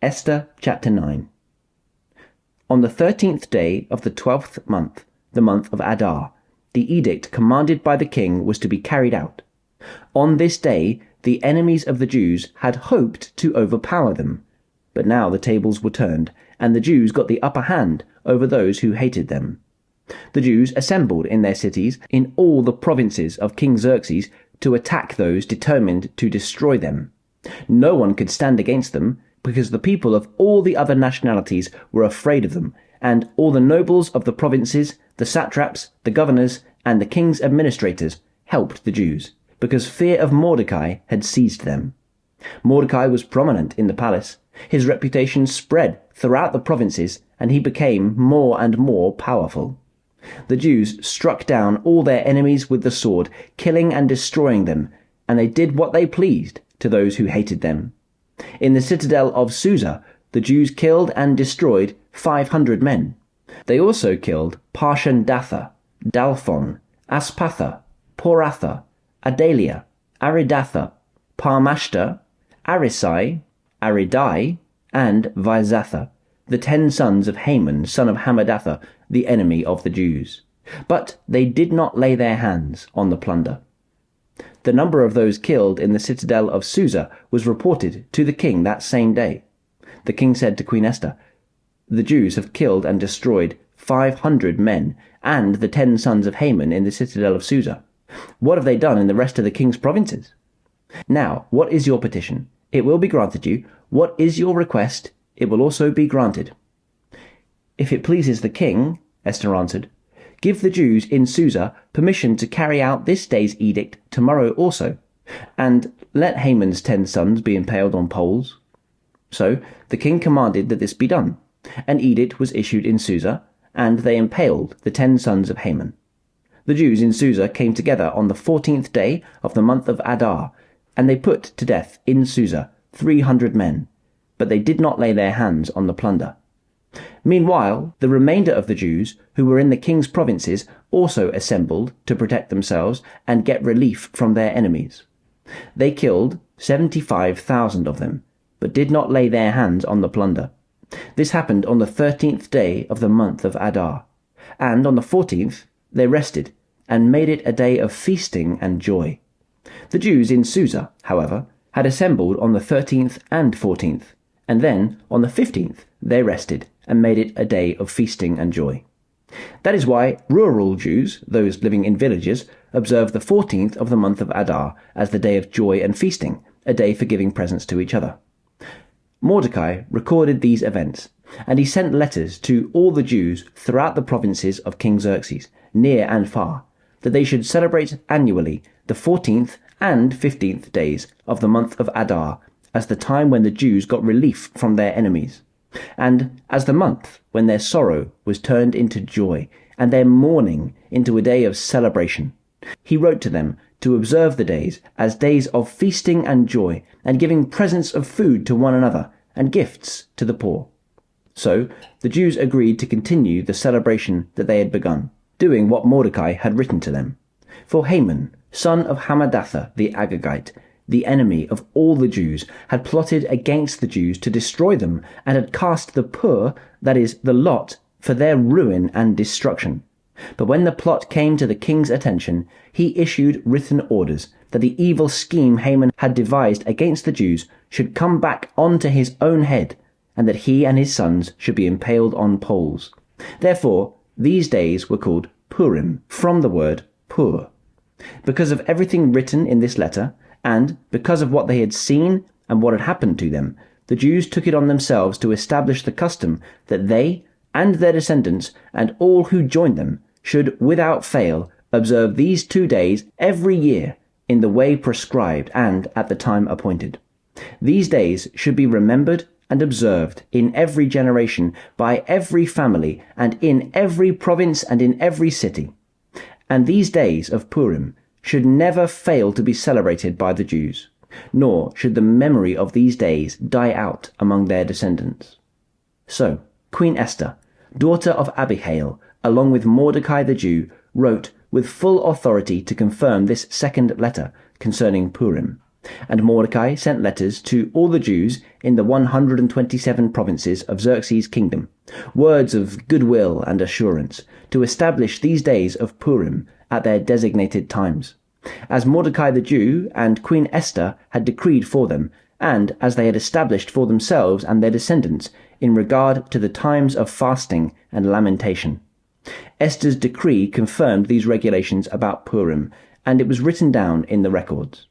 Esther chapter 9. On the 13th day of the 12th month, the month of Adar, the edict commanded by the king was to be carried out. On this day the enemies of the Jews had hoped to overpower them, but now the tables were turned, and the Jews got the upper hand over those who hated them. The Jews assembled in their cities in all the provinces of King Xerxes to attack those determined to destroy them. No one could stand against them, because the people of all the other nationalities were afraid of them, and all the nobles of the provinces, the satraps, the governors, and the king's administrators helped the Jews, because fear of Mordecai had seized them. Mordecai was prominent in the palace. His reputation spread throughout the provinces, and he became more and more powerful. The Jews struck down all their enemies with the sword, killing and destroying them, and they did what they pleased to those who hated them. In the citadel of Susa, the Jews killed and destroyed 500 men. They also killed Parshandatha, Dalphon, Aspatha, Poratha, Adalia, Aridatha, Parmashta, Arisai, Aridai, and Vizatha, the 10 sons of Haman, son of Hammedatha, the enemy of the Jews. But they did not lay their hands on the plunder. The number of those killed in the citadel of Susa was reported to the king that same day. The king said to Queen Esther, "The Jews have killed and destroyed 500 men and the 10 sons of Haman in the citadel of Susa. What have they done in the rest of the king's provinces? Now, what is your petition? It will be granted you. What is your request? It will also be granted." "If it pleases the king," Esther answered, "give the Jews in Susa permission to carry out this day's edict tomorrow also, and let Haman's 10 sons be impaled on poles." So the king commanded that this be done. An edict was issued in Susa, and they impaled the 10 sons of Haman. The Jews in Susa came together on the 14th day of the month of Adar, and they put to death in Susa 300 men, but they did not lay their hands on the plunder. Meanwhile, the remainder of the Jews who were in the king's provinces also assembled to protect themselves and get relief from their enemies. They killed 75,000 of them, but did not lay their hands on the plunder. This happened on the 13th day of the month of Adar, and on the 14th they rested and made it a day of feasting and joy. The Jews in Susa, however, had assembled on the 13th and 14th, and then on the 15th they rested and made it a day of feasting and joy. That is why rural Jews, those living in villages, observe the 14th of the month of Adar as the day of joy and feasting, a day for giving presents to each other. Mordecai recorded these events, and he sent letters to all the Jews throughout the provinces of King Xerxes, near and far, that they should celebrate annually the 14th and 15th days of the month of Adar as the time when the Jews got relief from their enemies, and as the month when their sorrow was turned into joy, and their mourning into a day of celebration. He wrote to them to observe the days as days of feasting and joy, and giving presents of food to one another, and gifts to the poor. So the Jews agreed to continue the celebration that they had begun, doing what Mordecai had written to them. For Haman, son of Hammedatha the Agagite, the enemy of all the Jews, had plotted against the Jews to destroy them, and had cast the pur, that is, the lot, for their ruin and destruction. But when the plot came to the king's attention, he issued written orders that the evil scheme Haman had devised against the Jews should come back onto his own head, and that he and his sons should be impaled on poles. Therefore, these days were called Purim, from the word pur. Because of everything written in this letter, and because of what they had seen and what had happened to them, the Jews took it on themselves to establish the custom that they and their descendants and all who joined them should without fail observe these 2 days every year in the way prescribed and at the time appointed. These days should be remembered and observed in every generation by every family and in every province and in every city. And these days of Purim should never fail to be celebrated by the Jews, nor should the memory of these days die out among their descendants. So Queen Esther, daughter of Abihail, along with Mordecai the Jew, wrote with full authority to confirm this second letter concerning Purim. And Mordecai sent letters to all the Jews in the 127 provinces of Xerxes' kingdom, words of goodwill and assurance, to establish these days of Purim at their designated times, as Mordecai the Jew and Queen Esther had decreed for them, and as they had established for themselves and their descendants in regard to the times of fasting and lamentation. Esther's decree confirmed these regulations about Purim, and it was written down in the records.